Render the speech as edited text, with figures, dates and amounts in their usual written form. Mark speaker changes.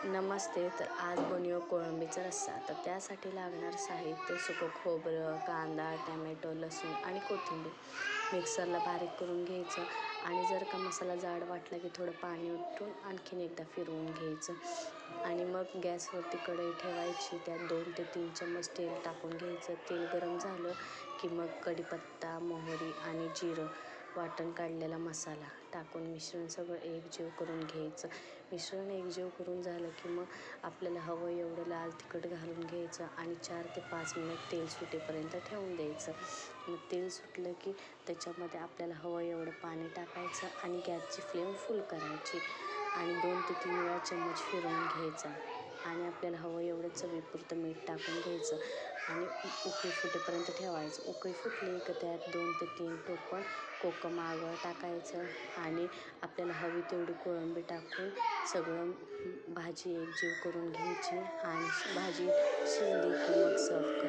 Speaker 1: नमस्ते. तर आज बनवूया कोळंबीचा रस्सा. तर त्यासाठी लागणारं साहित्य: सुकं खोबरं, कांदा, टॅमॅटो, लसूण आणि कोथिंबीर मिक्सरला बारीक करून घ्यायचं. आणि जर का मसाला जाड वाटला की थोडं पाणी उठून आणखीन एकदा फिरवून घ्यायचं. आणि मग गॅसवरती कढई ठेवायची, त्यात 2 ते 3 चम्मच तेल टाकून घ्यायचं. तेल गरम झालं की मग कढीपत्ता, मोहरी आणि जिरं, वाटण काढलेला मसाला टाकून मिश्रण सगळं एकजीव करून घ्यायचं. मिश्रण एकजीव करून झालं की मग आपल्याला हवं एवढं लाल तिखट घालून घ्यायचं आणि 4 ते 5 मिनिट तेल सुटेपर्यंत ठेवून द्यायचं. मग तेल सुटलं की त्याच्यामध्ये आपल्याला हवं एवढं पाणी टाकायचं आणि गॅसची फ्लेम फुल करायची आणि 2 ते 3 वेळा चम्मच फिरवून घ्यायचा आणि आपल्याला हवं एवढं चवीपुरतं मीठ टाकून घ्यायचं आणि उकळी फुटेपर्यंत ठेवायचं. उकळी फुटली की त्यात 2 ते 3 टोपण कोकम आगळ टाकायचं आणि आपल्याला हवी तेवढी कोळंबी टाकून सगळं भाजी एकजीव करून घ्यायची आणि भाजी शिजली की मग सर्व